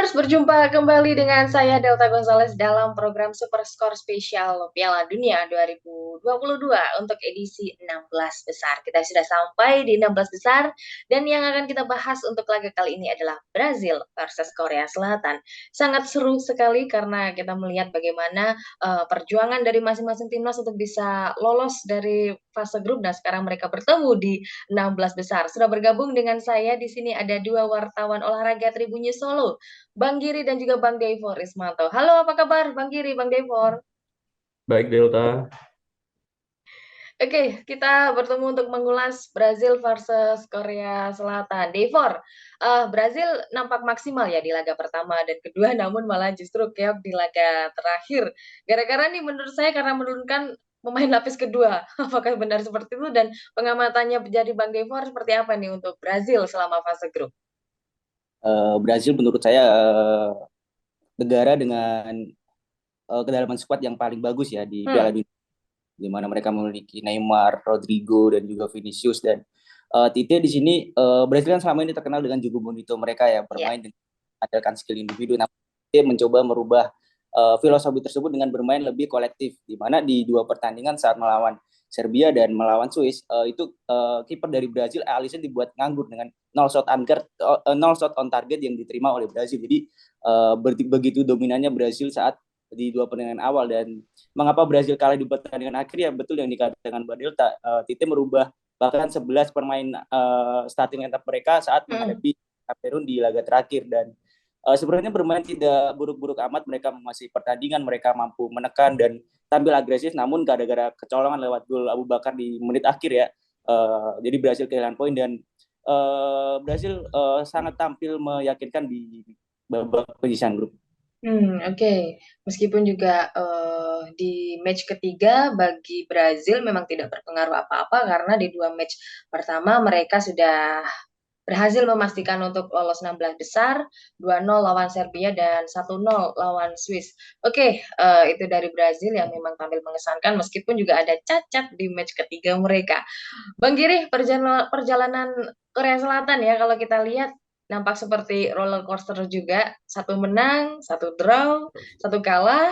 Bangers, berjumpa kembali dengan saya Delta Gonzalez dalam program Super Score Spesial Piala Dunia 2022 untuk edisi 16 besar. Kita sudah sampai di 16 besar dan yang akan kita bahas untuk laga kali ini adalah Brazil versus Korea Selatan. Sangat seru sekali karena kita melihat bagaimana perjuangan dari masing-masing timnas untuk bisa lolos dari fase grup dan sekarang mereka bertemu di 16 besar. Sudah bergabung dengan saya di sini ada dua wartawan olahraga Tribunnews Solo, Bang Giri dan juga Bang Devor Ismanto. Halo, apa kabar Bang Giri, Bang Devor? Baik, Delta. Oke, kita bertemu untuk mengulas Brazil versus Korea Selatan. Devor, Brazil nampak maksimal ya di laga pertama dan kedua, namun malah justru keok di laga terakhir. Gara-gara nih menurut saya karena menurunkan pemain lapis kedua. Apakah benar seperti itu dan pengamatannya jadi Bang Devor seperti apa nih untuk Brazil selama fase grup? Brazil menurut saya negara dengan kedalaman skuad yang paling bagus ya di Hmm, Piala Dunia, di mana mereka memiliki Neymar, Rodrigo dan juga Vinicius dan Tite di sini. Brazil kan selama ini terkenal dengan jugo bonito mereka ya, ya. bermain dengan mengandalkan skill individu. Namun Tite mencoba merubah filosofi tersebut dengan bermain lebih kolektif, di mana di dua pertandingan saat melawan Serbia dan melawan Swiss, itu kiper dari Brazil Alisson dibuat nganggur dengan nol shot on target yang diterima oleh Brazil. Jadi begitu dominannya Brazil saat di dua pertandingan awal. Dan mengapa Brazil kalah di pertandingan akhir, ya betul yang dikatakan Mbak Delta. Tite merubah bahkan 11 permain starting lineup mereka saat Hmm. menghadapi Kamerun di laga terakhir. Dan sebenarnya bermain tidak buruk-buruk amat, mereka menguasai pertandingan, mereka mampu menekan dan tampil agresif, namun gara-gara kecolongan lewat gol Abu Bakar di menit akhir ya, jadi Brazil kehilangan poin. Dan Brazil sangat tampil meyakinkan di babak penyisihan grup. Oke. Meskipun juga di match ketiga bagi Brazil memang tidak berpengaruh apa-apa karena di dua match pertama mereka sudah berhasil memastikan untuk lolos 16 besar, 2-0 lawan Serbia dan 1-0 lawan Swiss. Oke, itu dari Brazil yang memang tampil mengesankan meskipun juga ada cacat di match ketiga mereka. Bang Giri, perjalanan Korea Selatan ya kalau kita lihat nampak seperti roller coaster juga, satu menang, satu draw, satu kalah,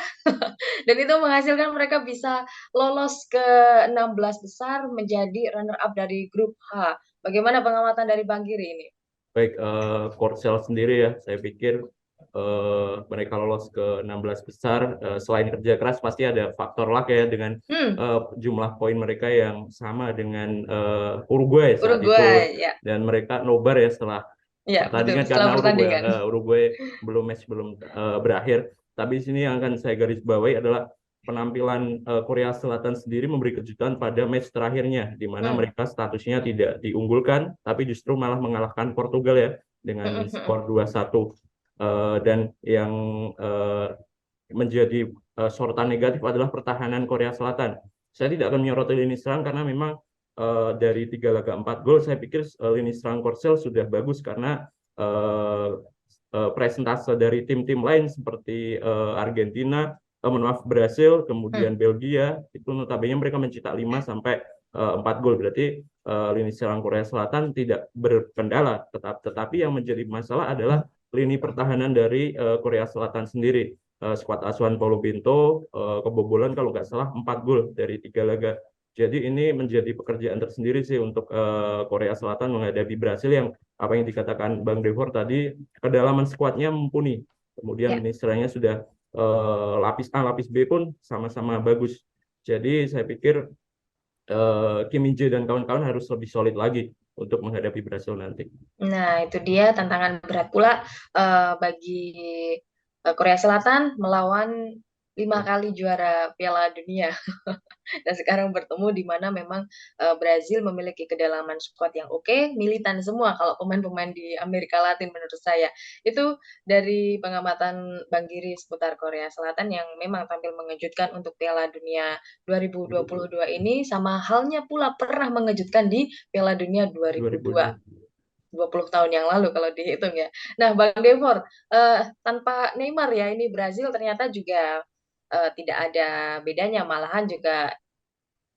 dan itu menghasilkan mereka bisa lolos ke 16 besar menjadi runner up dari grup H. Bagaimana pengamatan dari Bang Giri ini? Baik, Korsel sendiri ya, saya pikir mereka lolos ke 16 besar. Selain kerja keras, pasti ada faktor luck ya dengan Hmm, jumlah poin mereka yang sama dengan Uruguay saat itu. Uruguay, ya, Dan mereka nobar ya setelah ya betul. pertandingan Setelah karena pertandingan. Uruguay belum berakhir. Tapi di sini yang akan saya garis bawahi adalah penampilan Korea Selatan sendiri memberi kejutan pada match terakhirnya, di mana Hmm, mereka statusnya tidak diunggulkan, tapi justru malah mengalahkan Portugal ya dengan hmm, hmm, hmm. skor 2-1. Dan yang eh, menjadi sorotan negatif adalah pertahanan Korea Selatan. Saya tidak akan menyoroti lini serang karena memang dari 3 laga 4 gol, saya pikir lini serang Korsel sudah bagus karena eh, presentase dari tim-tim lain seperti Argentina, maaf Brasil, Hmm. kemudian Belgia, itu notabene mereka mencetak 5 sampai 4 gol. Berarti lini serang Korea Selatan tidak berkendala, tetapi yang menjadi masalah adalah lini pertahanan dari Korea Selatan sendiri. Skuad asuhan Paulo Bento kebobolan kalau nggak salah 4 gol dari 3 laga. Jadi ini menjadi pekerjaan tersendiri sih untuk Korea Selatan menghadapi Brasil yang apa yang dikatakan Bang Devor tadi, kedalaman skuadnya mumpuni. Kemudian Ya. lini serangnya sudah lapis A, lapis B pun sama-sama bagus. Jadi saya pikir Kim Min Jae dan kawan-kawan harus lebih solid lagi untuk menghadapi Brasil nanti. Nah, itu dia tantangan berat pula bagi Korea Selatan melawan 5 kali juara Piala Dunia. Dan sekarang bertemu di mana memang Brazil memiliki kedalaman skuad yang oke, militan semua kalau pemain-pemain di Amerika Latin menurut saya. Itu dari pengamatan Bang Giri seputar Korea Selatan yang memang tampil mengejutkan untuk Piala Dunia 2022 ini, sama halnya pula pernah mengejutkan di Piala Dunia 2002. 2002. 20 tahun yang lalu kalau dihitung ya. Nah, Bang Devor, tanpa Neymar ya, ini Brazil ternyata juga tidak ada bedanya, malahan juga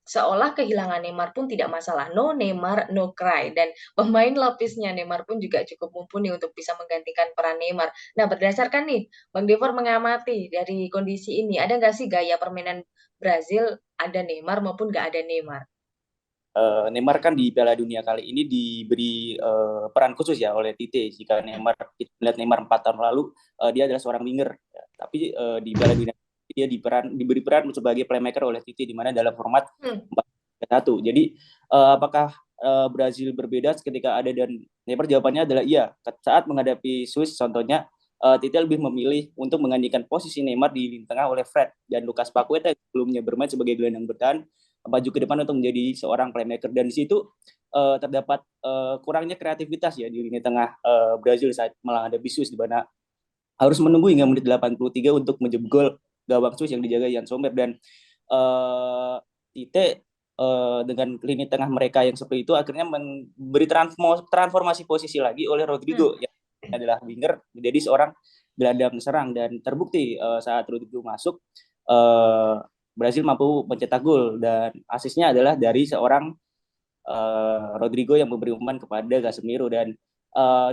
seolah kehilangan Neymar pun tidak masalah. No Neymar, no cry. Dan pemain lapisnya Neymar pun juga cukup mumpuni untuk bisa menggantikan peran Neymar. Nah, berdasarkan nih, Bang Devor mengamati dari kondisi ini, ada nggak sih gaya permainan Brazil ada Neymar maupun nggak ada Neymar? Neymar kan di Piala Dunia kali ini diberi peran khusus ya oleh Tite. Jika Neymar kita lihat Neymar 4 tahun lalu, dia adalah seorang winger. Ya. Tapi di Piala Dunia dia diberi peran sebagai playmaker oleh Tite di mana dalam format Hmm. 4-1. Jadi apakah Brazil berbeda ketika ada dan Neymar? Jawabannya adalah iya. Saat menghadapi Swiss contohnya, Tite lebih memilih untuk menggantikan posisi Neymar di lini tengah oleh Fred dan Lucas Paqueta yang sebelumnya bermain sebagai gelandang bertahan maju ke depan untuk menjadi seorang playmaker, dan di situ terdapat kurangnya kreativitas ya di lini tengah Brazil saat menghadapi Swiss, di mana harus menunggu hingga menit 83 untuk menjebol gawang Swiss yang dijaga Jan Sommer. Dan Tite dengan lini tengah mereka yang seperti itu akhirnya memberi transformasi posisi lagi oleh Rodrigo yang adalah winger menjadi seorang gelandang serang, dan terbukti saat Rodrigo masuk Brazil mampu mencetak gol, dan asisnya adalah dari seorang Rodrigo yang memberi umpan kepada Casemiro. Dan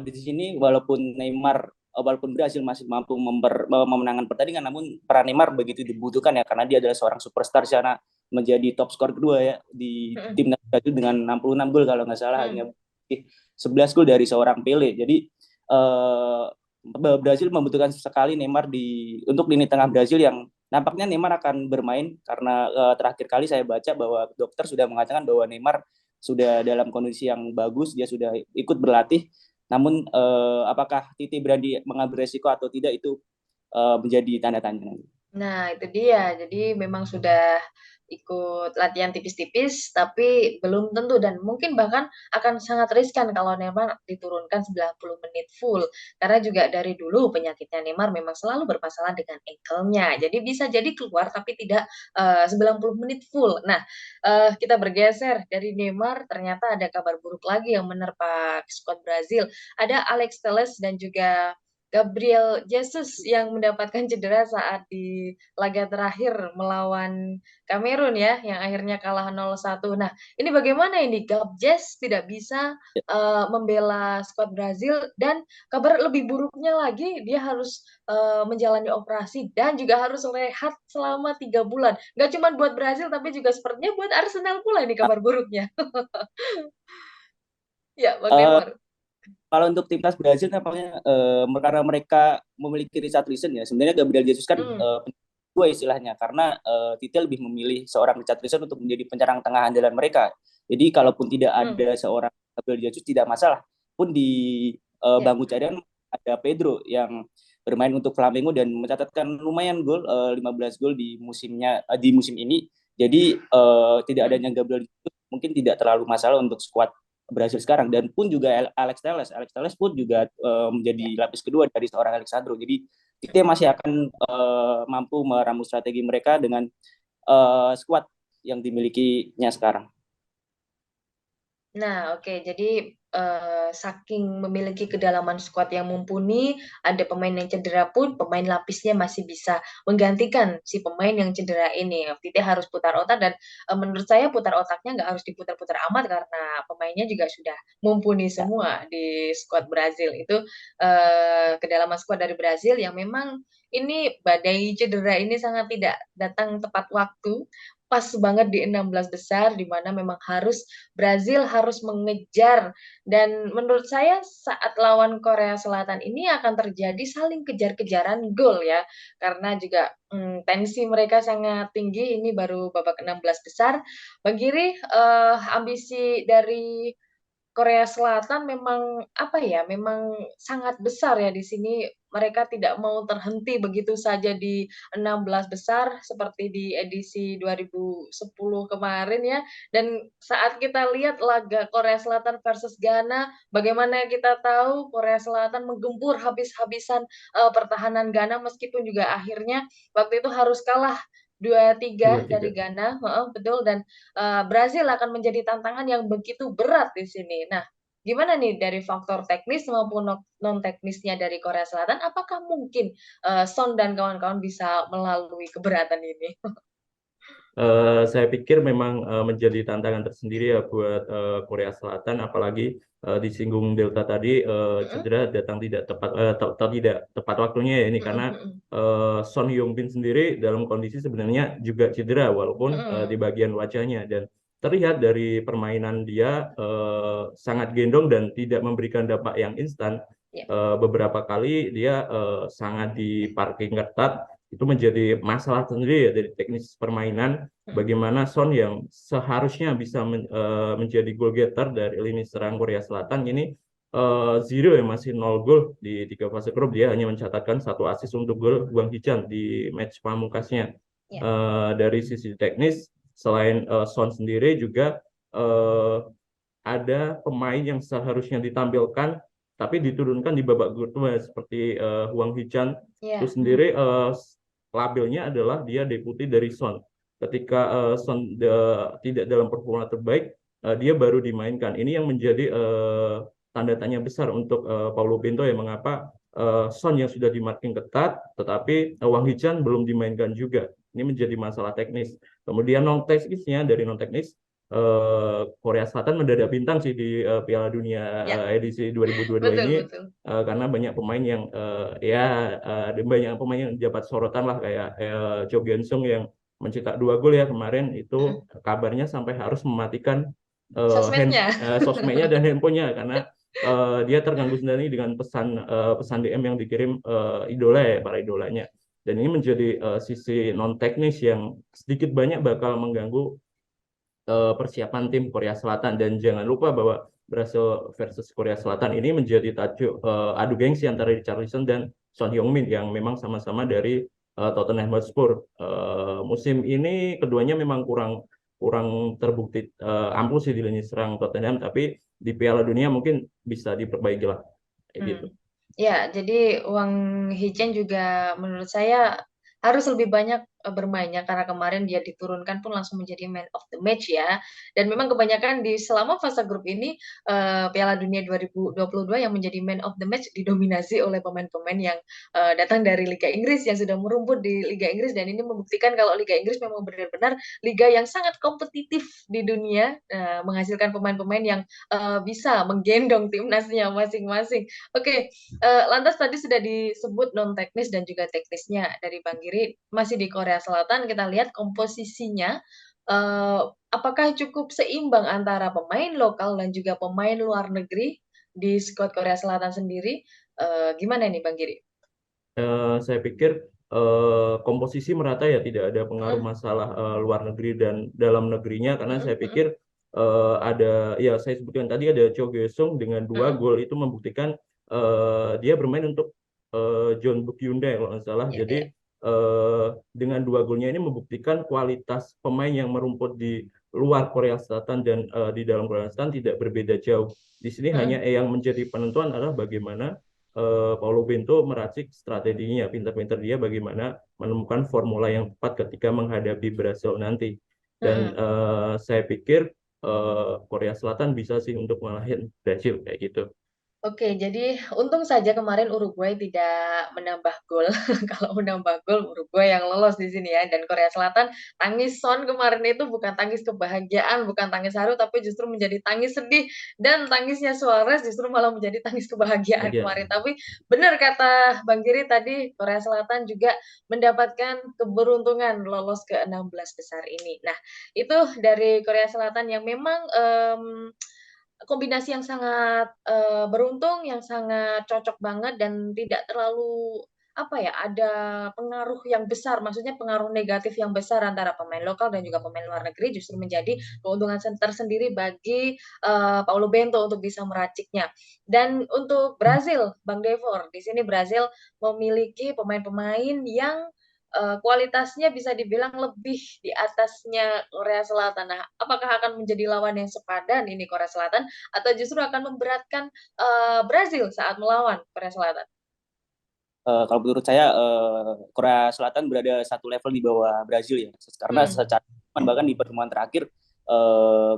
di sini walaupun Brazil masih mampu memenangkan pertandingan, namun peran Neymar begitu dibutuhkan ya, karena dia adalah seorang superstar di sana, menjadi top skor kedua ya di timnas Brazil dengan 66 gol kalau nggak salah, hanya 11 gol dari seorang Pele. Jadi Brazil membutuhkan sekali Neymar untuk lini tengah Brazil, yang nampaknya Neymar akan bermain karena terakhir kali saya baca bahwa dokter sudah mengatakan bahwa Neymar sudah dalam kondisi yang bagus, dia sudah ikut berlatih. Namun apakah Titi berani mengambil resiko atau tidak, itu menjadi tanda tanya. Nah, itu dia. Jadi memang sudah ikut latihan tipis-tipis, tapi belum tentu dan mungkin bahkan akan sangat riskan kalau Neymar diturunkan 90 menit full. Karena juga dari dulu penyakitnya Neymar memang selalu bermasalah dengan ankle-nya. Jadi bisa jadi keluar tapi tidak 90 menit full. Nah, kita bergeser dari Neymar, ternyata ada kabar buruk lagi yang menerpa skuad Brazil. Ada Alex Telles dan juga Gabriel Jesus yang mendapatkan cedera saat di laga terakhir melawan Kamerun ya, yang akhirnya kalah 0-1. Nah, ini bagaimana ini? Gabjes tidak bisa membela skuad Brazil, dan kabar lebih buruknya lagi, dia harus menjalani operasi dan juga harus rehat selama 3 bulan. Nggak cuma buat Brazil, tapi juga sepertinya buat Arsenal pula ini kabar buruknya. Ya, Bang Uh, Devor. Kalau untuk timnas Brazil nampaknya karena mereka memiliki Richarlison ya, sebenarnya Gabriel Jesus kan Hmm. dua istilahnya, karena Tite lebih memilih seorang Richarlison untuk menjadi penyerang tengah andalan mereka. Jadi kalaupun tidak Hmm. ada seorang Gabriel Jesus tidak masalah. Pun di Ya. bangku cadangan ada Pedro yang bermain untuk Flamengo dan mencatatkan lumayan gol, 15 gol di musim ini. Jadi tidak Hmm. adanya Gabriel Jesus mungkin tidak terlalu masalah untuk skuad Brasil sekarang. Dan pun juga Alex Telles pun juga menjadi lapis kedua dari seorang Alexandro. Jadi kita masih akan mampu meramu strategi mereka dengan skuad yang dimilikinya sekarang. Nah, oke. Jadi saking memiliki kedalaman skuad yang mumpuni, ada pemain yang cedera pun pemain lapisnya masih bisa menggantikan si pemain yang cedera ini. Tite harus putar otak dan menurut saya putar otaknya nggak harus diputar-putar amat karena pemainnya juga sudah mumpuni Ya. semua di skuad Brazil. Itu kedalaman skuad dari Brazil yang memang ini badai cedera ini sangat tidak datang tepat waktu. Pas banget di 16 besar, di mana memang Brazil harus mengejar, dan menurut saya saat lawan Korea Selatan ini akan terjadi saling kejar-kejaran gol ya, karena juga tensi mereka sangat tinggi. Ini baru babak 16 besar. Bang Giri, ambisi dari Korea Selatan memang apa ya, memang sangat besar ya di sini. Mereka tidak mau terhenti begitu saja di 16 besar seperti di edisi 2010 kemarin ya. Dan saat kita lihat laga Korea Selatan versus Ghana, bagaimana kita tahu Korea Selatan menggempur habis-habisan pertahanan Ghana, meskipun juga akhirnya waktu itu harus kalah 2-3 dari 2-3. Ghana, betul. Dan Brazil akan menjadi tantangan yang begitu berat di sini. Nah, gimana nih dari faktor teknis maupun non teknisnya dari Korea Selatan? Apakah mungkin Son dan kawan-kawan bisa melalui keberatan ini? Saya pikir memang menjadi tantangan tersendiri ya buat Korea Selatan, apalagi disinggung Delta tadi, Mm-mm. cedera datang tidak tepat, tidak tepat waktunya ya ini, Mm-mm, karena mm-mm, Son Heung-bin sendiri dalam kondisi sebenarnya juga cedera walaupun di mm-mm. bagian wajahnya, dan terlihat dari permainan dia sangat gendong dan tidak memberikan dampak yang instan. Ya. Beberapa kali dia sangat di parking ketat, itu menjadi masalah sendiri ya dari teknis permainan. Mm-mm. Bagaimana Son yang seharusnya bisa menjadi goal getter dari lini serang Korea Selatan ini zero ya, masih 0 gol di 3 fase grup. Dia hanya mencatatkan 1 assist untuk gol Hwang Hee-chan di match pamungkasnya. Ya. Dari sisi teknis, selain Son sendiri juga eh, ada pemain yang seharusnya ditampilkan tapi diturunkan di babak kedua seperti Hwang Hee-chan itu Ya. sendiri, labelnya adalah dia deputi dari Son. Ketika Son tidak dalam performa terbaik, dia baru dimainkan. Ini yang menjadi tanda tanya besar untuk Paulo Bento ya, mengapa Son yang sudah di marking ketat tetapi Hwang Hee-chan belum dimainkan juga. Ini menjadi masalah teknis. Kemudian non teknisnya, dari non teknis Korea Selatan mendadak bintang sih di Piala Dunia Ya. edisi 2022 Betul, ini, betul. karena banyak pemain yang ya ada banyak pemain yang dapat sorotan lah, kayak Cho Gyun-sung yang mencetak 2 gol ya kemarin Mm-mm. itu, kabarnya sampai harus mematikan Sosmednya. sosmednya dan handphonenya karena dia terganggu sendiri dengan pesan DM yang dikirim idola ya, para idolanya. Dan ini menjadi sisi non teknis yang sedikit banyak bakal mengganggu persiapan tim Korea Selatan. Dan jangan lupa bahwa Brasil versus Korea Selatan ini menjadi tajuk adu gengsi antara Richarlison dan Son Heung-min yang memang sama-sama dari Tottenham Hotspur. Musim ini keduanya memang kurang kurang terbukti ampuh sih di lini serang Tottenham, tapi di Piala Dunia mungkin bisa diperbaiki lah kayak gitu. Hmm. Ya, jadi Wang Hee-chan juga menurut saya harus lebih banyak bermainnya karena kemarin dia diturunkan pun langsung menjadi man of the match ya. Dan memang kebanyakan di selama fase grup ini Piala Dunia 2022 yang menjadi man of the match didominasi oleh pemain-pemain yang datang dari Liga Inggris yang sudah merumput di Liga Inggris, dan ini membuktikan kalau Liga Inggris memang benar-benar liga yang sangat kompetitif di dunia, menghasilkan pemain-pemain yang bisa menggendong timnasnya masing-masing. Oke, lantas tadi sudah disebut non teknis dan juga teknisnya dari Bang Giri. Masih di Korea Selatan kita lihat komposisinya, eh, apakah cukup seimbang antara pemain lokal dan juga pemain luar negeri di skuad Korea Selatan sendiri? Gimana nih Bang Giri? Saya pikir komposisi merata ya, tidak ada pengaruh Mm, masalah luar negeri dan dalam negerinya, karena mm, saya mm, pikir ada ya, saya sebutkan tadi ada Cho Gyesung dengan mm, dua mm. gol itu membuktikan dia bermain untuk John Book Hyundai kalau nggak salah. Ya, Jadi ya. dengan 2 golnya ini membuktikan kualitas pemain yang merumput di luar Korea Selatan dan di dalam Korea Selatan tidak berbeda jauh. Di sini hanya Mm, yang menjadi penentuan adalah bagaimana Paulo Bento meracik strateginya, pintar-pintar dia bagaimana menemukan formula yang tepat ketika menghadapi Brasil nanti. mm, Dan mm. saya pikir Korea Selatan bisa sih untuk mengalahin Brasil kayak gitu. Oke, jadi untung saja kemarin Uruguay tidak menambah gol. Kalau menambah gol, Uruguay yang lolos di sini ya. Dan Korea Selatan, tangis Son kemarin itu bukan tangis kebahagiaan, bukan tangis haru, tapi justru menjadi tangis sedih. Dan tangisnya Suarez justru malah menjadi tangis kebahagiaan Aja. kemarin. Tapi benar kata Bang Giri tadi, Korea Selatan juga mendapatkan keberuntungan lolos ke 16 besar ini. Nah, itu dari Korea Selatan yang memang kombinasi yang sangat beruntung, yang sangat cocok banget dan tidak terlalu apa ya, ada pengaruh yang besar, maksudnya pengaruh negatif yang besar antara pemain lokal dan juga pemain luar negeri, justru menjadi keuntungan tersendiri bagi Paulo Bento untuk bisa meraciknya. Dan untuk Brazil, Bang Devor, di sini Brazil memiliki pemain-pemain yang kualitasnya bisa dibilang lebih di atasnya Korea Selatan. Nah, apakah akan menjadi lawan yang sepadan ini Korea Selatan, atau justru akan memberatkan Brazil saat melawan Korea Selatan? Kalau menurut saya Korea Selatan berada satu level di bawah Brazil ya, karena Hmm. secara bahkan di pertemuan terakhir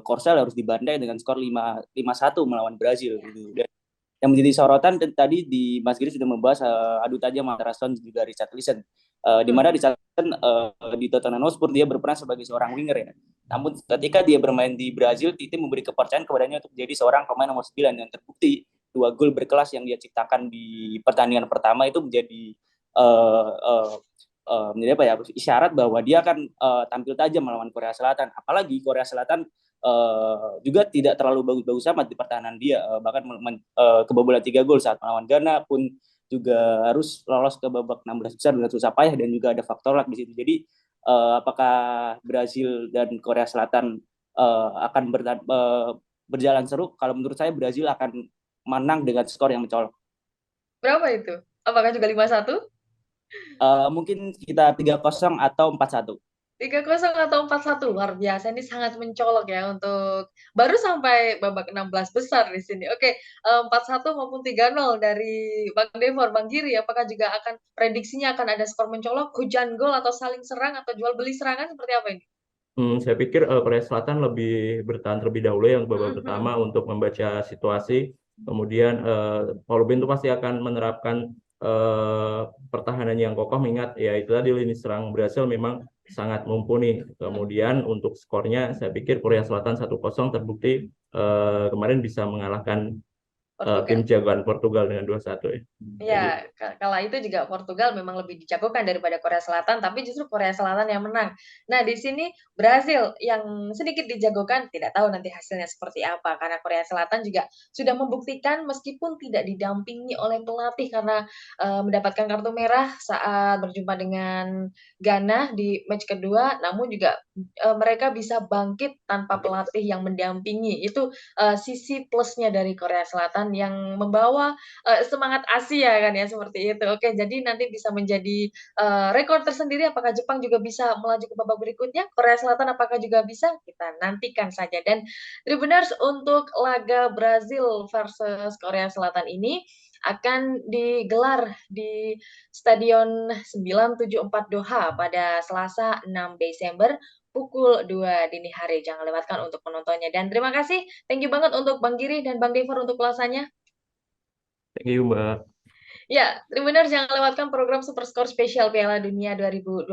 Korsel harus dibantai dengan skor 5-1 melawan Brazil gitu. Dan yang menjadi sorotan tadi di Mas Giri sudah membahas adu tajam antara Son dan juga Richarlison. Di mana Richarlison di Tottenham Hotspur dia berperan sebagai seorang winger ya. Namun ketika dia bermain di Brazil, Tite memberi kepercayaan kepadanya untuk jadi seorang pemain nomor 9 yang terbukti 2 gol berkelas yang dia ciptakan di pertandingan pertama itu menjadi menjadi apa ya, isyarat bahwa dia akan tampil tajam melawan Korea Selatan. Apalagi Korea Selatan juga tidak terlalu bagus-bagus amat di pertahanan dia, bahkan kebobolan 3 gol saat melawan Ghana pun juga harus lolos ke babak 16 besar dengan susah payah, dan juga ada faktor luck di situ. Jadi apakah Brazil dan Korea Selatan akan berjalan seru? Kalau menurut saya Brazil akan menang dengan skor yang mencolok. Berapa itu? Apakah juga 5-1? Mungkin kita 3-0 atau 4-1. 3-0 atau 4-1, luar biasa. Ini sangat mencolok ya untuk baru sampai babak 16 besar di sini. Oke, 4-1 maupun 3-0 dari Bang Devor. Bang Giri, apakah juga akan prediksinya akan ada skor mencolok, hujan gol atau saling serang atau jual beli serangan seperti apa ini? Saya pikir Korea Selatan lebih bertahan terlebih dahulu yang babak pertama untuk membaca situasi. Kemudian Paul Ben itu pasti akan menerapkan pertahanan yang kokoh, mengingat ya itu tadi lini serang Brasil memang sangat mumpuni. Kemudian untuk skornya saya pikir Korea Selatan 1-0 terbukti kemarin bisa mengalahkan tim jagoan Portugal dengan 2-1 ya. Ya, kala itu juga Portugal memang lebih dijagokan daripada Korea Selatan, tapi justru Korea Selatan yang menang. Nah, di sini Brazil yang sedikit dijagokan, tidak tahu nanti hasilnya seperti apa, karena Korea Selatan juga sudah membuktikan meskipun tidak didampingi oleh pelatih karena mendapatkan kartu merah saat berjumpa dengan Ghana di match kedua, namun juga mereka bisa bangkit tanpa pelatih yang mendampingi. Itu sisi plusnya dari Korea Selatan yang membawa semangat Asia kan ya, seperti itu. Oke, jadi nanti bisa menjadi rekor tersendiri. Apakah Jepang juga bisa melaju ke babak berikutnya? Korea Selatan apakah juga bisa? Kita nantikan saja. Dan Tribuners, untuk laga Brazil versus Korea Selatan ini akan digelar di Stadion 974 Doha pada Selasa 6 Desember pukul 2 dini hari. Jangan lewatkan untuk menontonnya. Dan terima kasih, thank you banget untuk Bang Giri dan Bang Devor untuk ulasannya. Thank you, Mbak. Ya, Tribuners, jangan lewatkan program Super Score spesial Piala Dunia 2022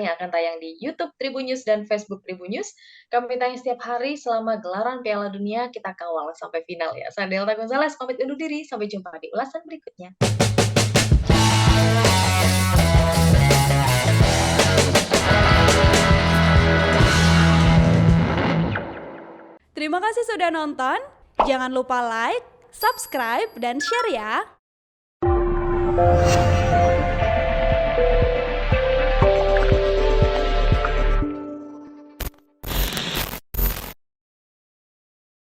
yang akan tayang di YouTube Tribun News dan Facebook Tribun News. Kami tayang setiap hari selama gelaran Piala Dunia, kita kawal sampai final ya. Saya Delta Gonzales, pamit undur diri. Sampai jumpa di ulasan berikutnya. Terima kasih sudah nonton. Jangan lupa like, subscribe, dan share ya.